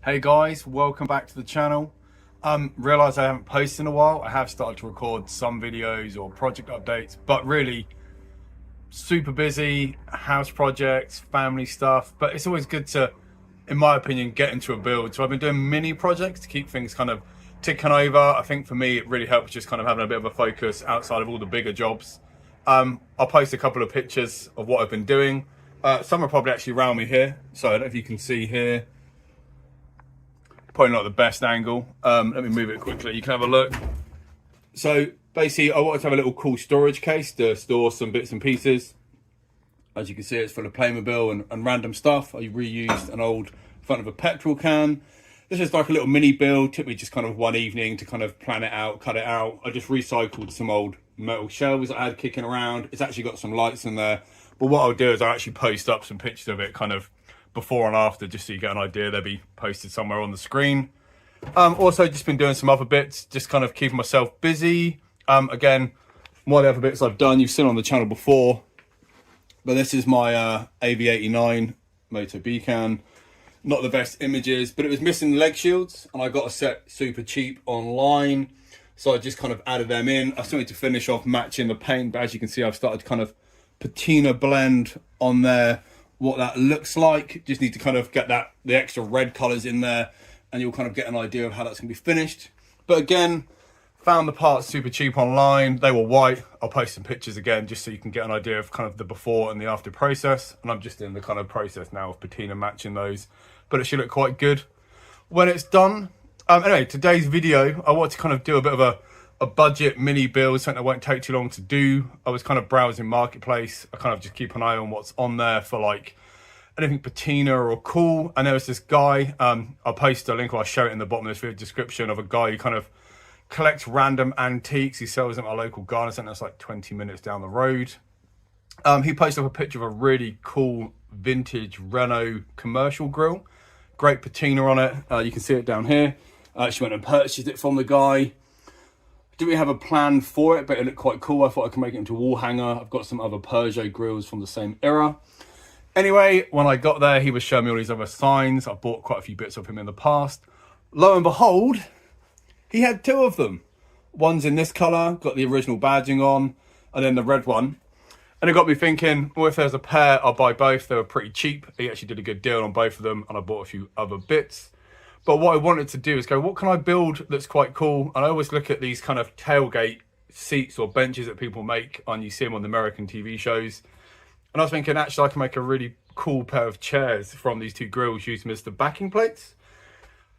Hey guys, welcome back to the channel. Realised I haven't posted in a while. I have started to record some videos or project updates, but really super busy, house projects, family stuff. But it's always good to, in my opinion, get into a build. So I've been doing mini projects to keep things kind of ticking over. I think for me, it really helps just kind of having a bit of a focus outside of all the bigger jobs. I'll post a couple of pictures of what I've been doing. Some are probably actually around me here. So I don't know if you can see here. Probably not the best angle. Let me move it quickly. You can have a look. So basically, I wanted to have a little cool storage case to store some bits and pieces. As you can see, it's full of Playmobil and random stuff. I reused an old front of a petrol can. This is like a little mini build. Took me just kind of one evening to kind of plan it out, cut it out. I just recycled some old metal shelves I had kicking around. It's actually got some lights in there. But what I'll do is I'll actually post up some pictures of it kind of before and after, just so you get an idea. They'll be posted somewhere on the screen. Also just been doing some other bits, just kind of keeping myself busy. Again, one of the other bits I've done, you've seen on the channel before, but this is my AV89 Moto Beacon. Not the best images, but it was missing leg shields, and I got a set super cheap online, so I just kind of added them in. I still need to finish off matching the paint, but as you can see, I've started to kind of patina blend on there what that looks like. Just need to kind of get the extra red colors in there, and you'll kind of get an idea of how that's going to be finished. But again, found the parts super cheap online. They were white. I'll post some pictures again just so you can get an idea of kind of the before and the after process. And I'm just in the kind of process now of patina matching those, but it should look quite good when it's done. Anyway, today's video, I want to kind of do a bit of a budget mini build, something that won't take too long to do. I was kind of browsing Marketplace. I kind of just keep an eye on what's on there for like anything patina or cool. And there was this guy, I'll post a link or I'll show it in the bottom of this video description, of a guy who kind of collects random antiques. He sells them at a local garden centre that's like 20 minutes down the road. He posted up a picture of a really cool vintage Renault commercial grill. Great patina on it. You can see it down here. I actually went and purchased it from the guy. Didn't really have a plan for it, but it looked quite cool. I thought I could make it into a wall hanger. I've got some other Peugeot grills from the same era. Anyway, when I got there, he was showing me all these other signs. I bought quite a few bits of him in the past. Lo and behold, he had two of them. One's in this colour, got the original badging on, and then the red one. And it got me thinking, well, if there's a pair, I'll buy both. They were pretty cheap. He actually did a good deal on both of them, and I bought a few other bits. But what I wanted to do is go, what can I build that's quite cool? And I always look at these kind of tailgate seats or benches that people make, and you see them on the American TV shows. And I was thinking, actually, I can make a really cool pair of chairs from these two grills using them as the backing plates.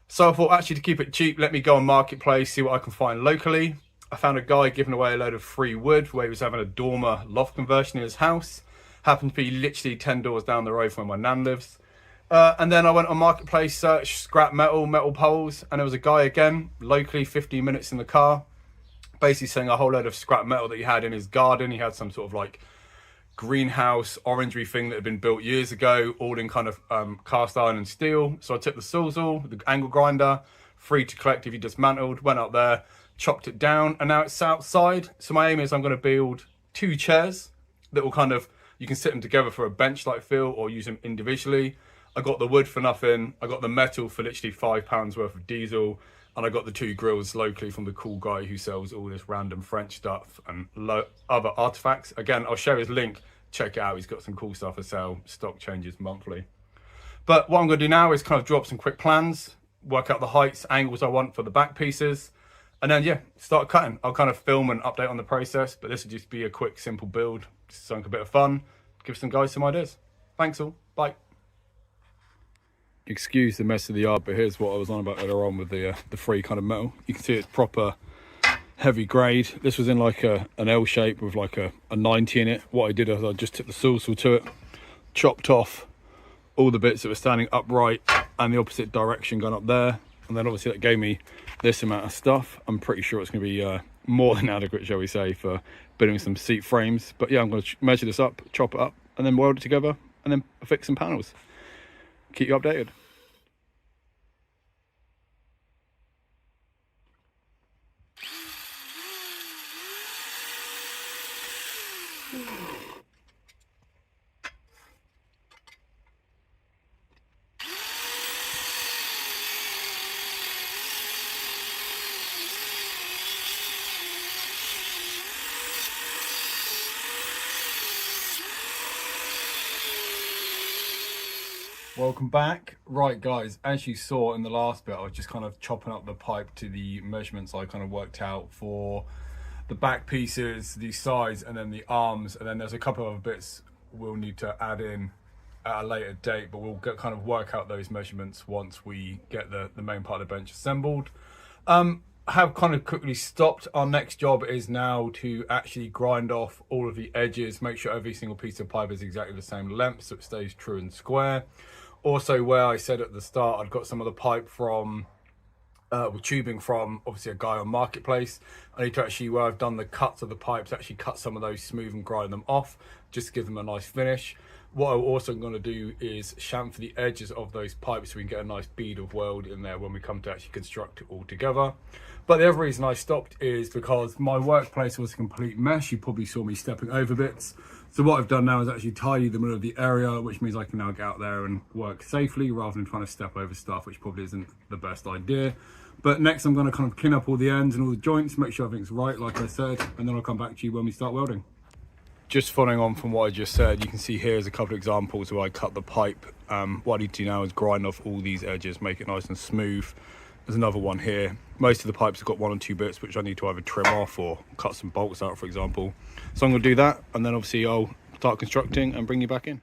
So I thought, actually, to keep it cheap, let me go on Marketplace, see what I can find locally. I found a guy giving away a load of free wood where he was having a dormer loft conversion in his house. Happened to be literally 10 doors down the road from where my nan lives. And then I went on Marketplace, searched scrap metal poles, and there was a guy again, locally 15 minutes in the car, basically selling a whole load of scrap metal that he had in his garden. He had some sort of like greenhouse orangery thing that had been built years ago, all in kind of cast iron and steel. So I took the Sawzall, the angle grinder, free to collect if you dismantled, went up there, chopped it down, and now it's outside. So my aim is I'm going to build two chairs that will kind of, you can sit them together for a bench-like feel or use them individually. I got the wood for nothing. I got the metal for literally £5 worth of diesel. And I got the two grills locally from the cool guy who sells all this random French stuff and other artifacts. Again, I'll share his link. Check it out. He's got some cool stuff for sale. Stock changes monthly. But what I'm going to do now is kind of drop some quick plans, work out the heights, angles I want for the back pieces. And then, yeah, start cutting. I'll kind of film and update on the process. But this will just be a quick, simple build. Just something a bit of fun. Give some guys some ideas. Thanks all. Bye. Excuse the mess of the yard, but here's what I was on about earlier on with the free kind of metal. You can see it's proper heavy grade. This was in like an L shape with like a 90 in it. What I did is I just took the Sawzall to it, chopped off all the bits that were standing upright and the opposite direction going up there. And then obviously that gave me this amount of stuff. I'm pretty sure it's going to be more than adequate, shall we say, for building some seat frames. But yeah, I'm going to measure this up, chop it up, and then weld it together, and then fix some panels. Keep you updated. Welcome back. Right guys, as you saw in the last bit, I was just kind of chopping up the pipe to the measurements I kind of worked out for the back pieces, the sides, and then the arms, and then there's a couple of other bits we'll need to add in at a later date, but we'll kind of work out those measurements once we get the main part of the bench assembled. Have kind of quickly stopped. Our next job is now to actually grind off all of the edges, make sure every single piece of pipe is exactly the same length so it stays true and square. Also, where I said at the start I'd got some of the pipe from with tubing from obviously a guy on Marketplace, I need to actually, where I've done the cuts of the pipes, actually cut some of those smooth and grind them off just to give them a nice finish. What I'm also going to do is chamfer the edges of those pipes so we can get a nice bead of weld in there when we come to actually construct it all together. But the other reason I stopped is because my workplace was a complete mess. You probably saw me stepping over bits. So what I've done now is actually tidy the middle of the area, which means I can now get out there and work safely rather than trying to step over stuff, which probably isn't the best idea. But next I'm going to kind of clean up all the ends and all the joints, make sure everything's right, like I said, and then I'll come back to you when we start welding. Just following on from what I just said, you can see here's a couple of examples where I cut the pipe. What I need to do now is grind off all these edges, make it nice and smooth. There's another one here. Most of the pipes have got 1 or 2 bits which I need to either trim off or cut some bolts out, for example. So I'm going to do that, and then obviously I'll start constructing and bring you back in.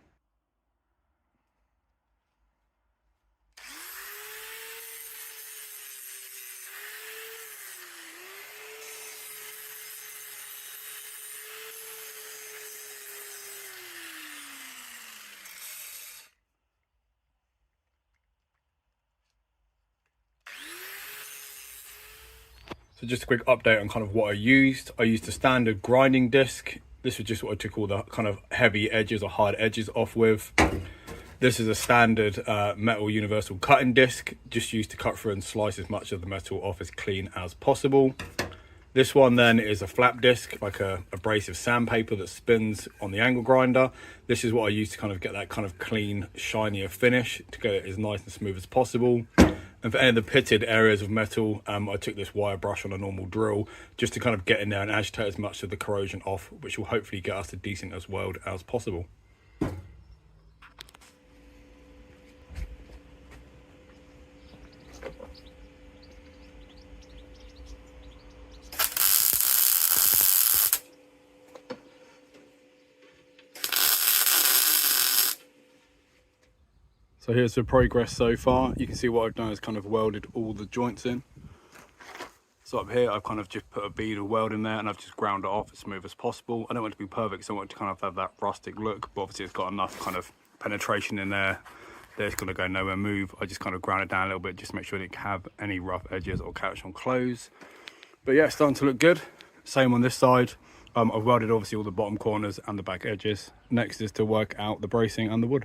So just a quick update on kind of what I used. I used a standard grinding disc. This was just what I took all the kind of heavy edges or hard edges off with. This is a standard metal universal cutting disc, just used to cut through and slice as much of the metal off as clean as possible. This one then is a flap disc, like a abrasive sandpaper that spins on the angle grinder. This is what I use to kind of get that kind of clean, shinier finish, to get it as nice and smooth as possible. And for any of the pitted areas of metal, I took this wire brush on a normal drill just to kind of get in there and agitate as much of the corrosion off, which will hopefully get us a decent as weld as possible. So here's the progress so far. You can see what I've done is kind of welded all the joints in. So up here, I've kind of just put a bead of weld in there and I've just ground it off as smooth as possible. I don't want it to be perfect, so I want it to kind of have that rustic look, but obviously it's got enough kind of penetration in there. There's gonna go nowhere move. I just kind of ground it down a little bit, just to make sure it didn't have any rough edges or catch on close. But yeah, it's starting to look good. Same on this side. I've welded obviously all the bottom corners and the back edges. Next is to work out the bracing and the wood.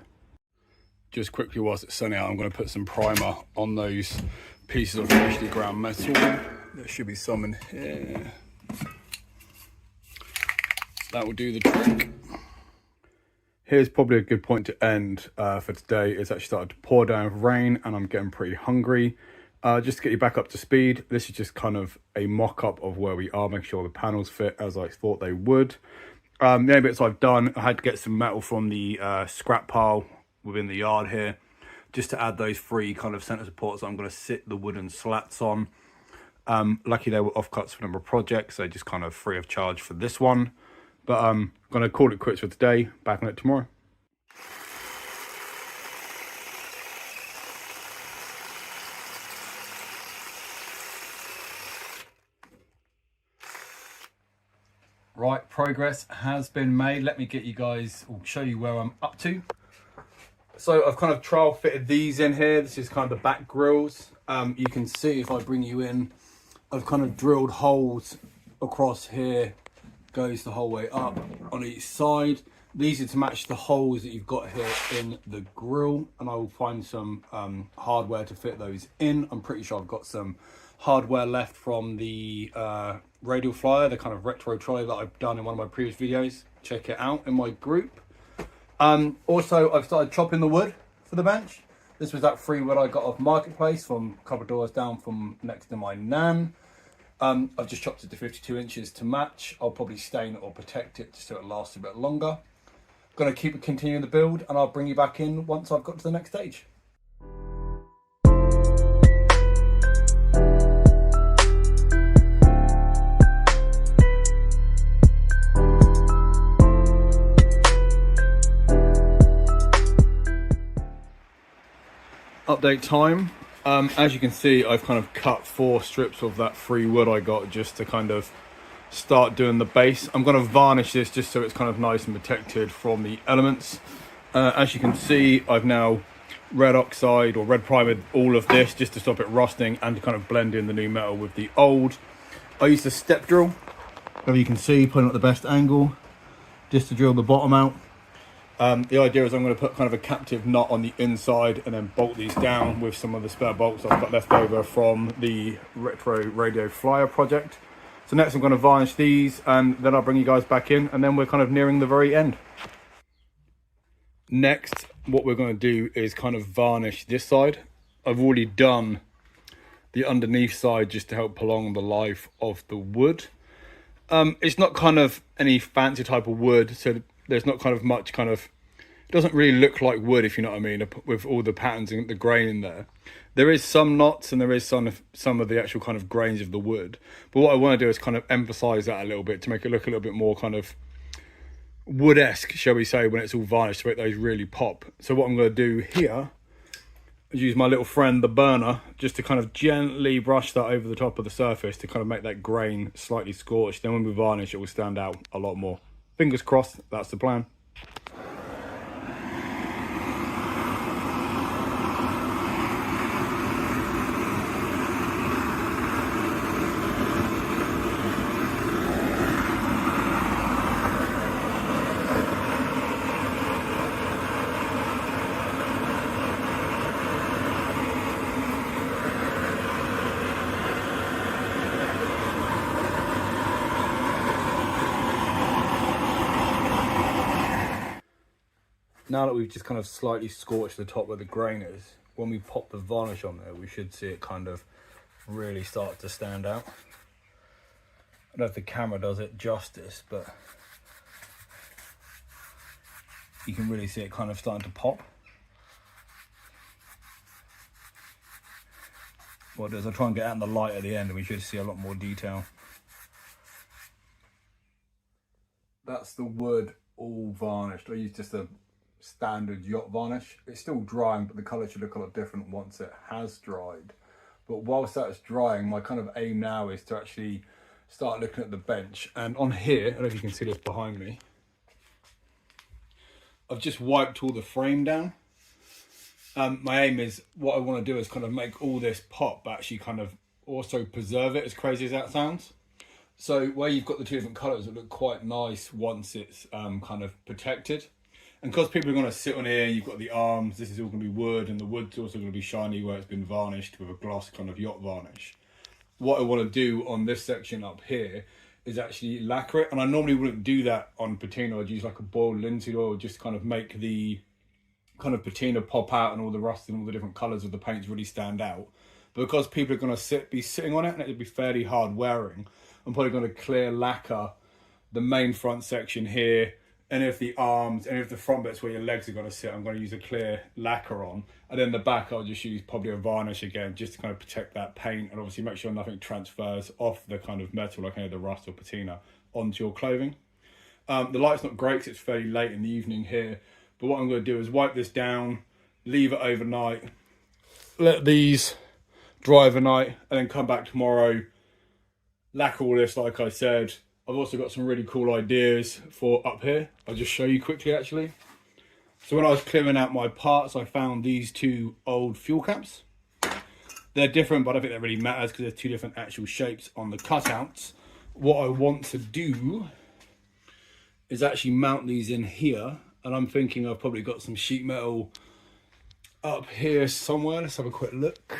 Just quickly whilst it's sunny out, I'm going to put some primer on those pieces of freshly ground metal. There should be some in here. That will do the trick. Here's probably a good point to end for today. It's actually started to pour down with rain and I'm getting pretty hungry. Just to get you back up to speed, this is just kind of a mock-up of where we are, make sure the panels fit as I thought they would. The only bits I've done, I had to get some metal from the scrap pile within the yard here, just to add those 3 kind of center supports I'm going to sit the wooden slats on. Lucky they were offcuts for a number of projects, so just kind of free of charge for this one. But I'm going to call it quits for today, back on it tomorrow. Right, progress has been made. Let me get you guys, or show you where I'm up to. So I've kind of trial fitted these in here. This is kind of the back grills. You can see if I bring you in, I've kind of drilled holes across here, goes the whole way up on each side. These are to match the holes that you've got here in the grill, and I will find some hardware to fit those in. I'm pretty sure I've got some hardware left from the radial flyer, the kind of retro trolley that I've done in one of my previous videos. Check it out in my group. Also, I've started chopping the wood for the bench. This was that free wood I got off Marketplace from a couple of doors down from next to my nan. I've just chopped it to 52 inches to match. I'll probably stain it or protect it just so it lasts a bit longer. Going to keep continuing the build, and I'll bring you back in once I've got to the next stage. Update time. As you can see, I've kind of cut 4 strips of that free wood I got just to kind of start doing the base. I'm going to varnish this just so it's kind of nice and protected from the elements. As you can see, I've now red oxide or red primered all of this just to stop it rusting and to kind of blend in the new metal with the old. I used a step drill, as you can see, putting at the best angle just to drill the bottom out. The idea is I'm going to put kind of a captive nut on the inside and then bolt these down with some of the spare bolts I've got left over from the retro radio flyer project. So next I'm going to varnish these, and then I'll bring you guys back in, and then we're kind of nearing the very end. Next, what we're going to do is kind of varnish this side. I've already done the underneath side just to help prolong the life of the wood. It's not kind of any fancy type of wood, so there's not kind of much kind of, it doesn't really look like wood, if you know what I mean, with all the patterns and the grain in there. There is some knots and there is some of the actual kind of grains of the wood. But what I want to do is kind of emphasize that a little bit to make it look a little bit more kind of wood-esque, shall we say, when it's all varnished, to make those really pop. So what I'm going to do here is use my little friend, the burner, just to kind of gently brush that over the top of the surface to kind of make that grain slightly scorched. Then when we varnish, it will stand out a lot more. Fingers crossed, that's the plan. Now that we've just kind of slightly scorched the top where the grain is, when we pop the varnish on there, we should see it kind of really start to stand out. I don't know if the camera does it justice, but you can really see it kind of starting to pop. What I'll do is I'll try and get out in the light at the end and we should see a lot more detail. That's the wood all varnished. I used just a standard yacht varnish. It's still drying, but the colour should look a lot different once it has dried. But whilst that's drying, my kind of aim now is to actually start looking at the bench. And on here, I don't know if you can see this behind me, I've just wiped all the frame down. My aim is, what I want to do is kind of make all this pop, but actually kind of also preserve it, as crazy as that sounds. So where you've got the 2 different colours, it look quite nice once it's kind of protected. And because people are going to sit on here, you've got the arms, this is all going to be wood, and the wood's also going to be shiny where it's been varnished with a gloss kind of yacht varnish. What I want to do on this section up here is actually lacquer it. And I normally wouldn't do that on patina. I'd use like a boiled linseed oil just to kind of make the kind of patina pop out and all the rust and all the different colours of the paints really stand out. But because people are going to be sitting on it and it'll be fairly hard wearing, I'm probably going to clear lacquer the main front section here, any of the arms, any of the front bits where your legs are going to sit, I'm going to use a clear lacquer on. And then the back, I'll just use probably a varnish again, just to kind of protect that paint and obviously make sure nothing transfers off the kind of metal, like any of the rust or patina, onto your clothing. The light's not great because it's fairly late in the evening here, but what I'm going to do is wipe this down, leave it overnight, let these dry overnight, and then come back tomorrow, lacquer all this like I said. I've also got some really cool ideas for up here. I'll just show you quickly actually. So when I was clearing out my parts, I found these 2 old fuel caps. They're different, but I don't think that really matters because there's 2 different actual shapes on the cutouts. What I want to do is actually mount these in here. And I'm thinking I've probably got some sheet metal up here somewhere. Let's have a quick look.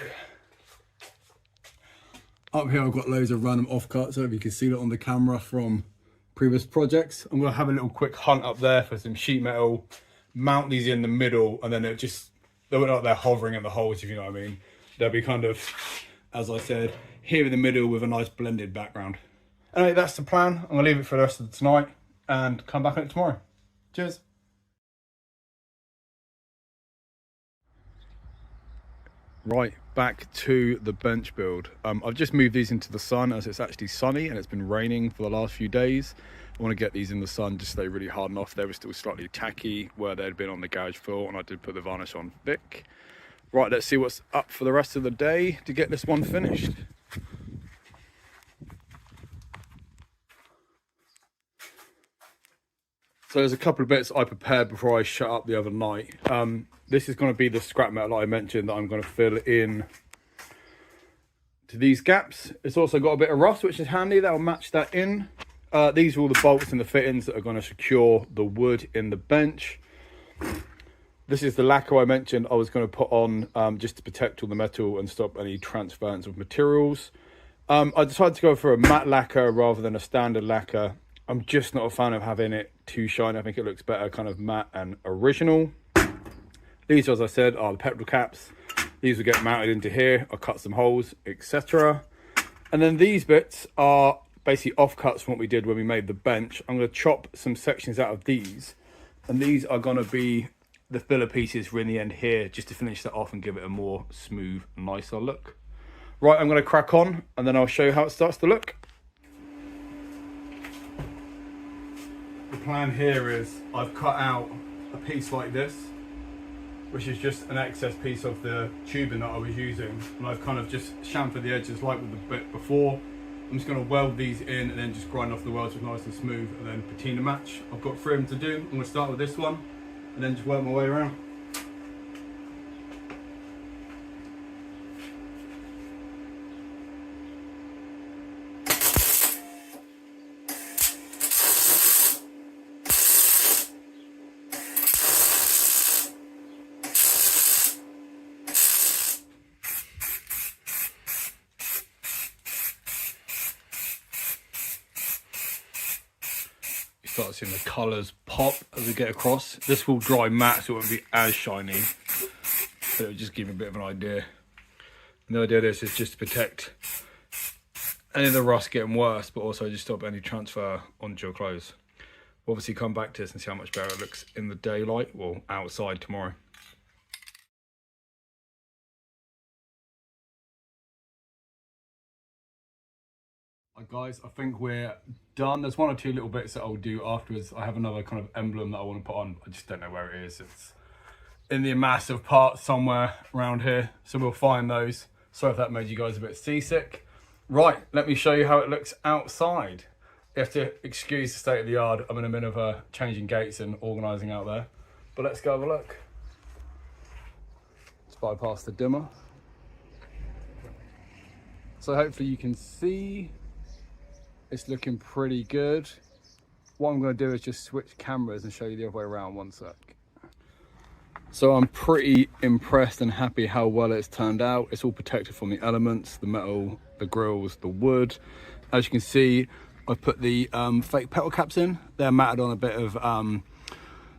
Up here I've got loads of random offcuts, so if you can see that on the camera from previous projects. I'm going to have a little quick hunt up there for some sheet metal, mount these in the middle, and then they'll look like they're hovering at the holes, if you know what I mean. They'll be kind of, as I said, here in the middle with a nice blended background. Anyway, that's the plan. I'm going to leave it for the rest of tonight and come back on it tomorrow. Cheers. Right, back to the bench build. I've just moved these into the sun as it's actually sunny and it's been raining for the last few days. I want to get these in the sun just so they really harden off. They were still slightly tacky where they'd been on the garage floor, and I did put the varnish on thick. Right, let's see what's up for the rest of the day to get this one finished. So there's a couple of bits I prepared before I shut up the other night. This is going to be the scrap metal I mentioned that I'm going to fill in to these gaps. It's also got a bit of rust, which is handy. That'll match that in. These are all the bolts and the fittings that are going to secure the wood in the bench. This is the lacquer I mentioned I was going to put on just to protect all the metal and stop any transference of materials. I decided to go for a matte lacquer rather than a standard lacquer. I'm just not a fan of having it too shiny. I think it looks better kind of matte and original. These, as I said, are the petrol caps. These will get mounted into here. I'll cut some holes, etc. And then these bits are basically offcuts from what we did when we made the bench. I'm going to chop some sections out of these. And these are going to be the filler pieces for in the end here, just to finish that off and give it a more smooth, nicer look. Right, I'm going to crack on and then I'll show you how it starts to look. The plan here is I've cut out a piece like this, which is just an excess piece of the tubing that I was using, and I've kind of just chamfered the edges like with the bit before. I'm just going to weld these in and then just grind off the welds with nice and smooth and then patina match. I've got 3 of them to do. I'm going to start with this one and then just work my way around. Start seeing the colours pop as we get across. This will dry matte, so it won't be as shiny, but it'll just give you a bit of an idea. And the idea of this is just to protect any of the rust getting worse, but also just stop any transfer onto your clothes. We'll obviously come back to this and see how much better it looks in the daylight, or outside tomorrow. Guys, I think we're done. There's 1 or 2 little bits that I'll do afterwards. I have another kind of emblem that I want to put on. I just don't know where it is. It's in the mass of parts somewhere around here, so we'll find those. Sorry if that made you guys a bit seasick. Right, let me show you how it looks outside. You have to excuse the state of the yard. I'm in a minute of changing gates and organising out there, but let's go have a look. Let's bypass the dimmer. So hopefully you can see it's looking pretty good. What I'm going to do is just switch cameras and show you the other way around. 1 sec. So I'm pretty impressed and happy how well it's turned out. It's all protected from the elements, the metal, the grills, the wood. As you can see, I've put the fake petrol caps in. They're matted on a bit of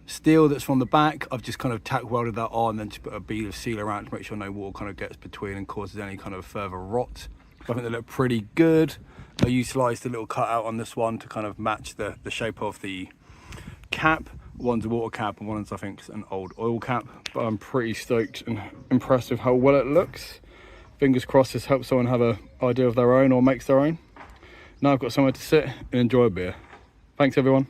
steel that's from the back. I've just kind of tack welded that on, then just put a bead of seal around to make sure no water kind of gets between and causes any kind of further rot. I think they look pretty good. I utilised a little cutout on this one to kind of match the shape of the cap. One's a water cap and one's, I think, an old oil cap. But I'm pretty stoked and impressed with how well it looks. Fingers crossed this helps someone have an idea of their own or makes their own. Now I've got somewhere to sit and enjoy a beer. Thanks everyone.